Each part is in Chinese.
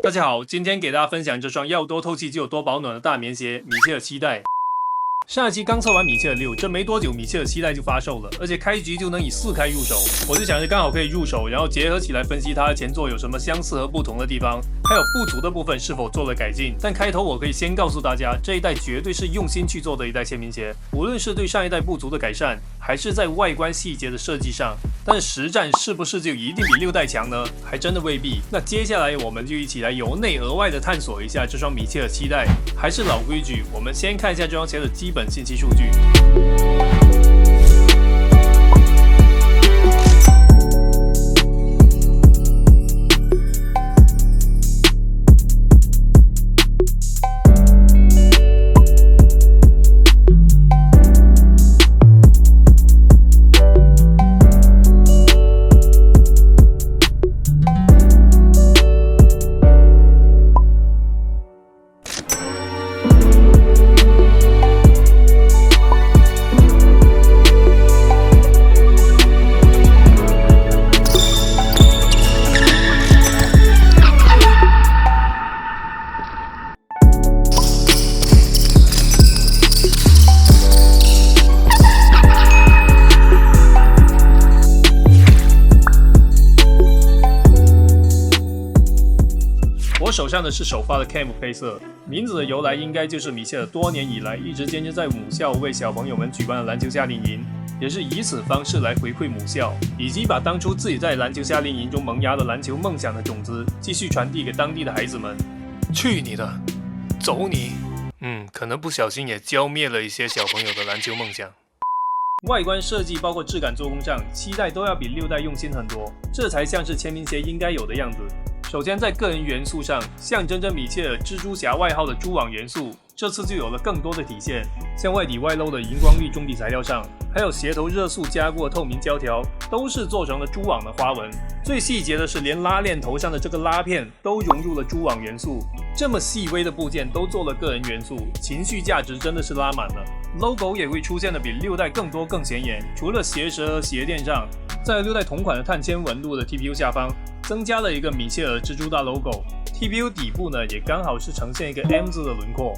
大家好，今天给大家分享这双要多透气就有多保暖的大棉鞋米切尔7代。上一期刚测完米切尔6，这没多久米切尔7代就发售了，而且开局就能以4开入手，我就想着刚好可以入手，然后结合起来分析它的前作有什么相似和不同的地方，还有不足的部分是否做了改进。但开头我可以先告诉大家，这一代绝对是用心去做的一代签名鞋，无论是对上一代不足的改善，还是在外观细节的设计上。但是实战是不是就一定比6代强呢？还真的未必。那接下来我们就一起来由内而外的探索一下这双米切尔7代。还是老规矩，我们先看一下这双鞋的基本信息数据。我手上的是首发的 Cam 配色，名字的由来应该就是米切尔多年以来一直坚持在母校为小朋友们举办的篮球夏令营，也是以此方式来回馈母校，以及把当初自己在篮球夏令营中萌芽的篮球梦想的种子继续传递给当地的孩子们。去你的，走你！可能不小心也浇灭了一些小朋友的篮球梦想。外观设计包括质感做工上，7代都要比6代用心很多，这才像是签名鞋应该有的样子。首先在个人元素上，象征着米切尔蜘蛛侠外号的蛛网元素，这次就有了更多的体现，像外底外露的荧光绿中底材料上，还有鞋头热塑加固的透明胶条，都是做成了蛛网的花纹。最细节的是，连拉链头上的这个拉片都融入了蛛网元素，这么细微的部件都做了个人元素，情绪价值真的是拉满了。logo 也会出现的比6代更多更显眼，除了鞋舌和鞋垫上，在6代同款的碳纤纹路的 TPU 下方增加了一个米切尔蜘蛛大 logo，TPU 底部呢也刚好是呈现一个 M 字的轮廓。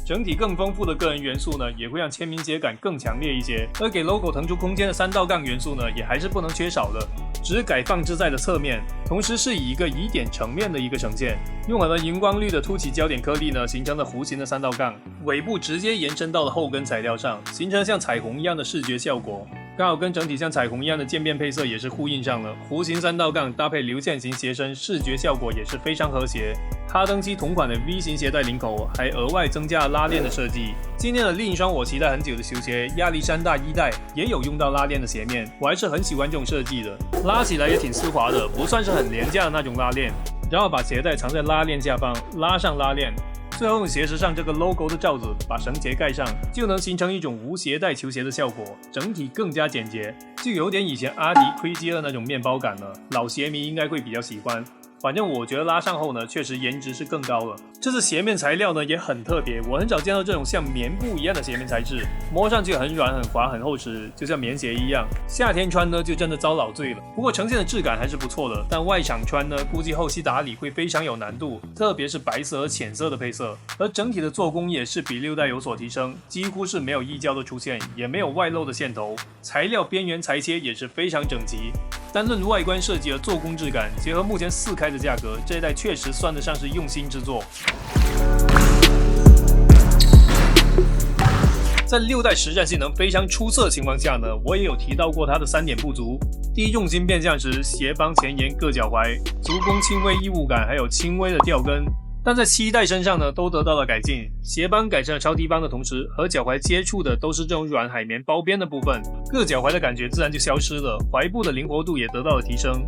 整体更丰富的个人元素呢，也会让签名鞋感更强烈一些。而给 logo 腾出空间的3道杠元素呢，也还是不能缺少的，只是改放置在了侧面，同时是以一个疑点成面的一个呈现，用了荧光绿的凸起焦点颗粒呢，形成了弧形的3道杠，尾部直接延伸到了后跟材料上，形成像彩虹一样的视觉效果。刚好跟整体像彩虹一样的渐变配色也是呼应上了，弧形3道杠搭配流线型鞋身，视觉效果也是非常和谐。哈登7同款的 V 型鞋带领口还额外增加了拉链的设计。今年的另一双我期待很久的球鞋亚历山大1代也有用到拉链的鞋面，我还是很喜欢这种设计的，拉起来也挺丝滑的，不算是很廉价的那种拉链。然后把鞋带藏在拉链下方，拉上拉链，最后用鞋舌上这个 logo 的罩子把绳结盖上，就能形成一种无鞋带球鞋的效果，整体更加简洁，就有点以前阿迪盔基的那种面包感了，老鞋迷应该会比较喜欢。反正我觉得拉上后呢，确实颜值是更高了。这次鞋面材料呢也很特别，我很少见到这种像棉布一样的鞋面材质，摸上去很软很滑很厚实，就像棉鞋一样。夏天穿呢就真的遭老罪了。不过呈现的质感还是不错的，但外场穿呢估计后期打理会非常有难度，特别是白色和浅色的配色。而整体的做工也是比6代有所提升，几乎是没有溢胶的出现，也没有外露的线头，材料边缘裁切也是非常整齐。单论外观设计和做工质感，结合目前4开的价格，这一代确实算得上是用心之作。在6代实战性能非常出色的情况下呢，我也有提到过它的3点不足。第一，重心变向时，鞋帮前沿各脚踝，足弓轻微异物感，还有轻微的掉跟。但在7代身上呢，都得到了改进。鞋帮改成了超低帮的同时，和脚踝接触的都是这种软海绵包边的部分，各脚踝的感觉自然就消失了，踝部的灵活度也得到了提升。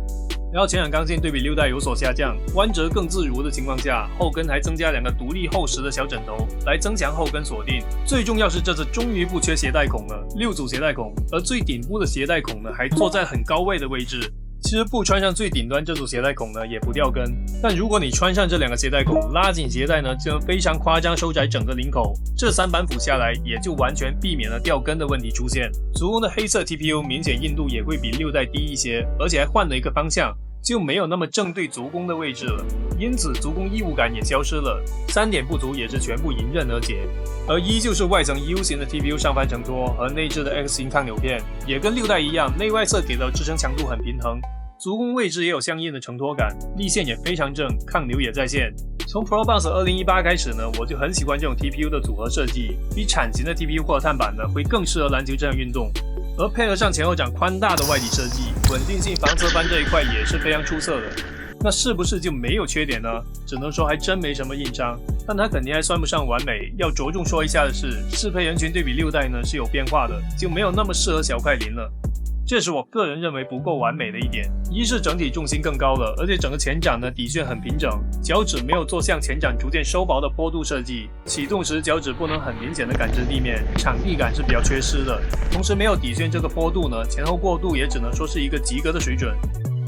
然后前掌刚性对比6代有所下降，弯折更自如的情况下，后跟还增加2个独立厚实的小枕头来增强后跟锁定。最重要是这次终于不缺鞋带孔了，6组鞋带孔，而最顶部的鞋带孔呢，还坐在很高位的位置。其实不穿上最顶端这组鞋带孔呢，也不掉跟。但如果你穿上这2个鞋带孔，拉紧鞋带呢，就能非常夸张收窄整个领口。这3板斧下来，也就完全避免了掉跟的问题出现。足弓的黑色 TPU 明显硬度也会比6代低一些，而且还换了一个方向，就没有那么正对足弓的位置了，因此足弓异物感也消失了，3点不足也是全部迎刃而解。而依旧是外层 U 型的 TPU 上翻承托和内置的 X 型抗扭片，也跟6代一样，内外侧给到支撑强度很平衡，足弓位置也有相应的承托感，力线也非常正，抗扭也在线。从 ProBounce 2018开始呢，我就很喜欢这种 TPU 的组合设计，比铲型的 TPU 或者碳板呢会更适合篮球这样运动。而配合上前后掌宽大的外底设计，稳定性防侧翻这一块也是非常出色的。那是不是就没有缺点呢？只能说还真没什么硬伤，但它肯定还算不上完美。要着重说一下的是，适配人群对比6代呢是有变化的，就没有那么适合小快灵了。这是我个人认为不够完美的一点，一是整体重心更高了，而且整个前掌呢底旋很平整，脚趾没有做向前掌逐渐收薄的坡度设计，启动时脚趾不能很明显的感知地面，场地感是比较缺失的。同时没有底旋这个坡度呢，前后过渡也只能说是一个及格的水准。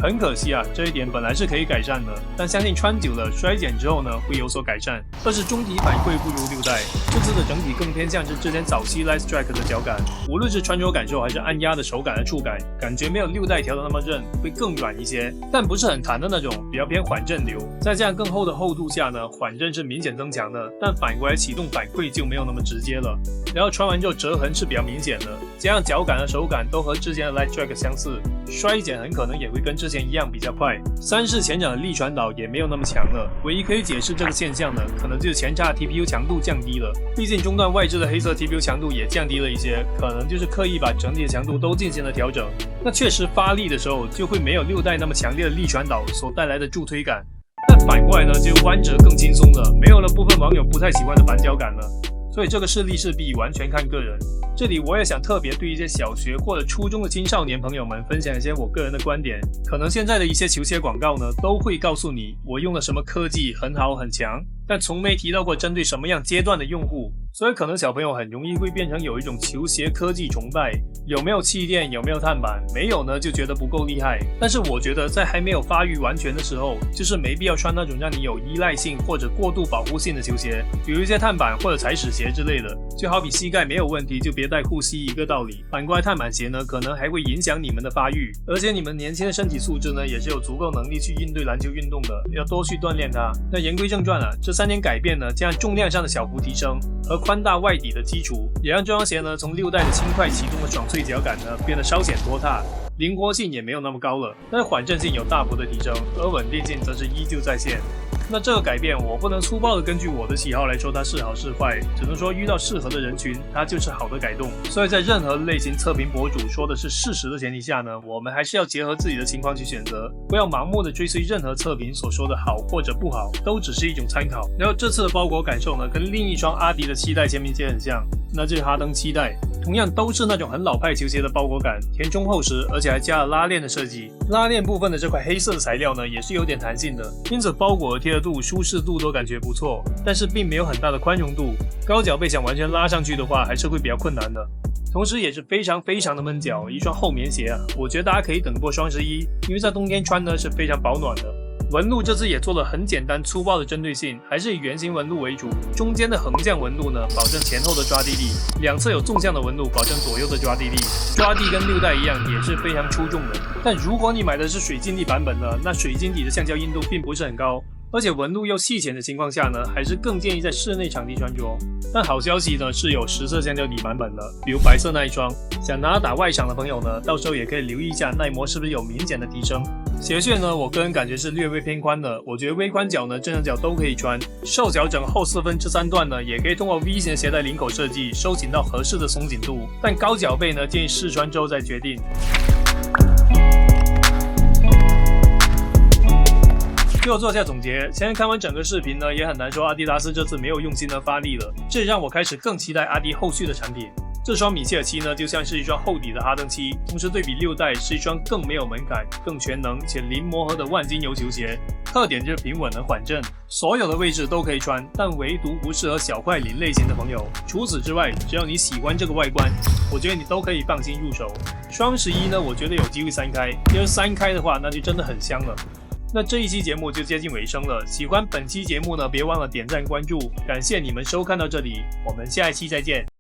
很可惜啊，这一点本来是可以改善的，但相信穿久了衰减之后呢会有所改善。二是中体反馈不如6代，这次的整体更偏向是之前早期 Light Strike 的脚感，无论是穿着感受还是按压的手感和触感，感觉没有6代调的那么韧，会更软一些，但不是很弹的那种，比较偏缓震流。在这样更厚的厚度下呢，缓震是明显增强的，但反过来启动反馈就没有那么直接了。然后穿完之后折痕是比较明显的，加上脚感和手感都和之前的 Light Strike 相似，衰减很可能也会跟之前一样比较快。三是前掌的力传导也没有那么强了，唯一可以解释这个现象的，可能就是前叉 TPU 强度降低了，毕竟中段外置的黑色 TPU 强度也降低了一些，可能就是刻意把整体的强度都进行了调整。那确实发力的时候就会没有6代那么强烈的力传导所带来的助推感，但反过来呢，就弯折更轻松了，没有了部分网友不太喜欢的反脚感了。所以这个是利是弊完全看个人。这里我也想特别对一些小学或者初中的青少年朋友们分享一些我个人的观点。可能现在的一些球鞋广告呢，都会告诉你我用了什么科技很好很强，但从没提到过针对什么样阶段的用户。所以可能小朋友很容易会变成有一种球鞋科技崇拜，有没有气垫，有没有碳板，没有呢就觉得不够厉害。但是我觉得在还没有发育完全的时候，就是没必要穿那种让你有依赖性或者过度保护性的球鞋，比如一些碳板或者踩屎鞋之类的，就好比膝盖没有问题就别带护膝一个道理。反过来碳板鞋呢，可能还会影响你们的发育，而且你们年轻的身体素质呢也是有足够能力去应对篮球运动的，要多去锻炼它。那言归正传啊，这3年改变呢，加上重量上的小幅提升和宽大外底的基础，也让这双鞋呢从6代的轻快启动的爽脆脚感呢变得稍显拖沓，灵活性也没有那么高了，但是缓震性有大幅的提升，而稳定性则是依旧在线。那这个改变我不能粗暴的根据我的喜好来说它是好是坏，只能说遇到适合的人群它就是好的改动。所以在任何类型测评博主说的是事实的前提下呢，我们还是要结合自己的情况去选择，不要盲目的追随任何测评所说的好或者不好，都只是一种参考。然后这次的包裹感受呢，跟另一双阿迪的7代签名鞋很像，那就是哈登7代，同样都是那种很老派球鞋的包裹感，填充厚实，而且还加了拉链的设计。拉链部分的这块黑色的材料呢，也是有点弹性的，因此包裹的贴合度、舒适度都感觉不错，但是并没有很大的宽容度。高脚背想完全拉上去的话，还是会比较困难的。同时也是非常的闷脚，一双厚棉鞋啊，我觉得大家可以等过双11，因为在冬天穿呢是非常保暖的。纹路这次也做了很简单粗暴的针对性，还是以圆形纹路为主，中间的横向纹路呢保证前后的抓地力，两侧有纵向的纹路保证左右的抓地力，抓地跟6代一样也是非常出众的。但如果你买的是水晶底版本呢，那水晶底的橡胶硬度并不是很高，而且纹路又细浅的情况下呢，还是更建议在室内场地穿着。但好消息呢是有实色橡胶底版本的，比如白色那一双，想拿打外场的朋友呢，到时候也可以留意一下耐磨是不是有明显的提升。鞋楦呢，我个人感觉是略微偏宽的，我觉得微宽脚呢，正常脚都可以穿。瘦脚整后4分之3段呢，也可以通过 V 型的鞋带领口设计收紧到合适的松紧度，但高脚背呢，建议试穿之后再决定。最后做下总结，现在看完整个视频呢，也很难说阿迪达斯这次没有用心的发力了，这让我开始更期待阿迪后续的产品。这双米切尔7呢，就像是一双厚底的哈登7，同时对比6代是一双更没有门槛、更全能且零磨合的万金油球鞋，特点就是平稳和缓震，所有的位置都可以穿，但唯独不适合小快灵类型的朋友。除此之外，只要你喜欢这个外观，我觉得你都可以放心入手。双11呢，我觉得有机会3开，要是3开的话，那就真的很香了。那这一期节目就接近尾声了，喜欢本期节目呢，别忘了点赞关注，感谢你们收看到这里，我们下一期再见。